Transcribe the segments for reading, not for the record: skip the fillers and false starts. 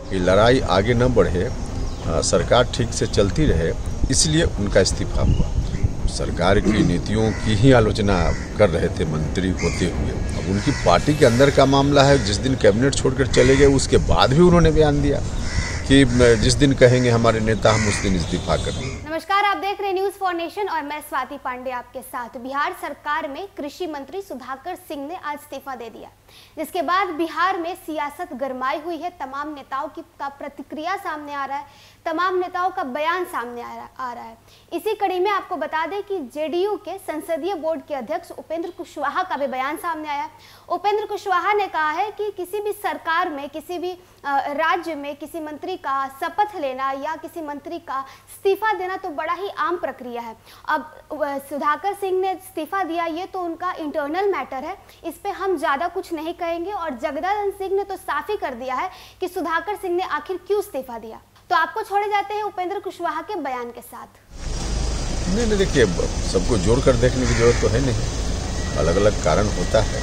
कि लड़ाई आगे न बढ़े, सरकार ठीक से चलती रहे, इसलिए उनका इस्तीफा हुआ। सरकार की नीतियों की ही आलोचना कर रहे थे मंत्री होते हुए। अब उनकी पार्टी के अंदर का मामला है। जिस दिन कैबिनेट छोड़कर चले गए उसके बाद भी उन्होंने बयान दिया कि जिस दिन कहेंगे हमारे नेता हम उस दिन इस्तीफा करेंगे। नमस्कार, आप देख रहे हैं न्यूज़ फॉर नेशन और मैं स्वाति पांडे आपके साथ। बिहार सरकार में कृषि मंत्री सुधाकर सिंह ने आज इस्तीफा दे दिया, जिसके बाद बिहार में सियासत गरमाई हुई है। तमाम नेताओं का प्रतिक्रिया सामने आ रहा है, तमाम नेताओं का बयान सामने आ रहा है। इसी कड़ी में आपको बता दें कि जेडीयू के संसदीय बोर्ड के अध्यक्ष उपेंद्र कुशवाहा का भी बयान सामने आया। उपेंद्र कुशवाहा ने कहा है कि किसी भी सरकार में, किसी भी राज्य में किसी मंत्री का शपथ लेना या किसी मंत्री का इस्तीफा देना तो बड़ा ही आम प्रक्रिया है। अब सुधाकर सिंह ने इस्तीफा दिया, ये तो उनका इंटरनल मैटर है, इस पे हम ज़्यादा कुछ नहीं कहेंगे। और जगदानंद सिंह ने तो साफ ही कर दिया है कि सुधाकर सिंह ने आखिर क्यों इस्तीफा दिया। तो आपको छोड़े जाते हैं उपेंद्र कुशवाहा के बयान के साथ। नहीं, देखिए, सबको जोड़ कर देखने की जरूरत तो है नहीं। अलग अलग कारण होता है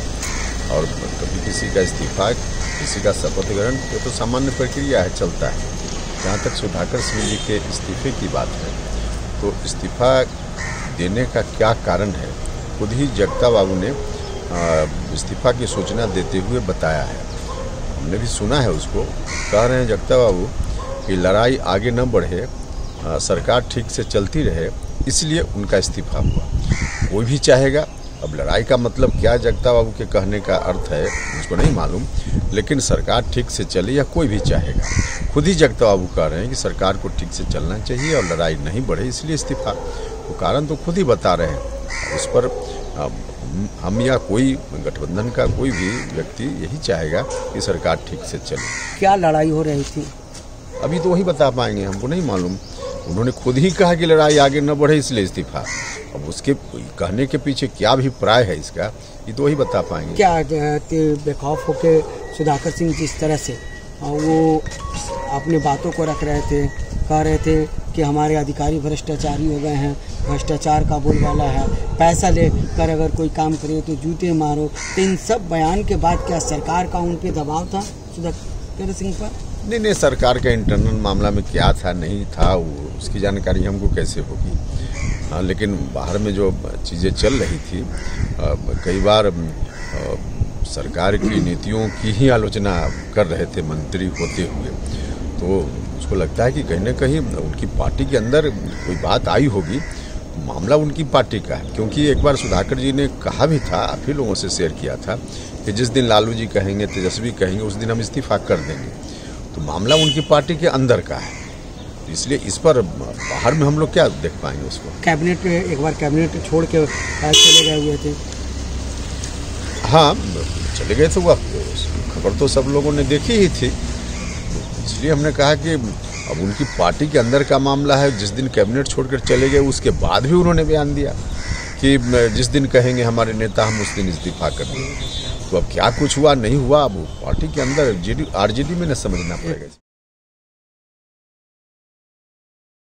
और कभी किसी का इस्तीफा, किसी का शपथ ग्रहण, ये तो सामान्य प्रक्रिया है, चलता है। जहाँ तक सुधाकर सिंह जी के इस्तीफे की बात है, तो इस्तीफा देने का क्या कारण है, खुद ही जगता बाबू ने इस्तीफा की सूचना देते हुए बताया है। हमने भी सुना है उसको। कह रहे हैं जगता बाबू कि लड़ाई आगे न बढ़े, सरकार ठीक से चलती रहे, इसलिए उनका इस्तीफा हुआ। कोई भी चाहेगा, अब लड़ाई का मतलब क्या जगता बाबू के कहने का अर्थ है मुझको नहीं मालूम, लेकिन सरकार ठीक से चले या कोई भी चाहेगा। खुद ही जगता बाबू कह रहे हैं कि सरकार को ठीक से चलना चाहिए और लड़ाई नहीं बढ़े, इसलिए इस्तीफा। वो कारण तो खुद ही बता रहे हैं। उस पर हम या कोई गठबंधन का कोई भी व्यक्ति यही चाहेगा कि सरकार ठीक से चले। क्या लड़ाई हो रही थी अभी तो वही बता पाएंगे, हमको नहीं मालूम। उन्होंने खुद ही कहा कि लड़ाई आगे न बढ़े इसलिए इस्तीफा। अब उसके कहने के पीछे क्या अभिप्राय है इसका, ये तो वही बता पाएंगे। क्या बेखौफ होकर सुधाकर सिंह जिस तरह से वो अपने बातों को रख रहे थे, कह रहे थे कि हमारे अधिकारी भ्रष्टाचारी हो गए हैं, भ्रष्टाचार का बोलबाला है, पैसा लेकर अगर कोई काम करे तो जूते मारो, तो इन सब बयान के बाद क्या सरकार का उन पे दबाव था सुधाकर सिंह पर? नहीं, सरकार का इंटरनल मामला में क्या था नहीं था उसकी जानकारी हमको कैसे होगी। हाँ, लेकिन बाहर में जो चीज़ें चल रही थी, कई बार सरकार की नीतियों की ही आलोचना कर रहे थे मंत्री होते हुए। तो उसको लगता है कि कहीं ना कहीं उनकी पार्टी के अंदर कोई बात आई होगी। मामला उनकी पार्टी का है, क्योंकि एक बार सुधाकर जी ने कहा भी था, आप ही लोगों से शेयर किया था कि जिस दिन लालू जी कहेंगे, तेजस्वी कहेंगे, उस दिन हम इस्तीफा कर देंगे। तो मामला उनकी पार्टी के अंदर का है, इसलिए इस पर बाहर में हम लोग क्या देख पाएंगे उसको। कैबिनेट एक बार कैबिनेट छोड़ के चले गए हुए थे। हाँ, चले गए थे, वो खबर तो सब लोगों ने देखी ही थी। इसलिए हमने कहा कि अब उनकी पार्टी के अंदर का मामला है। जिस दिन कैबिनेट छोड़कर चले गए उसके बाद भी उन्होंने बयान दिया कि जिस दिन कहेंगे हमारे नेता हम उस दिन इस्तीफा करेंगे। तो अब क्या कुछ हुआ नहीं हुआ, अब पार्टी के अंदर आरजेडी में न समझना पड़ेगा।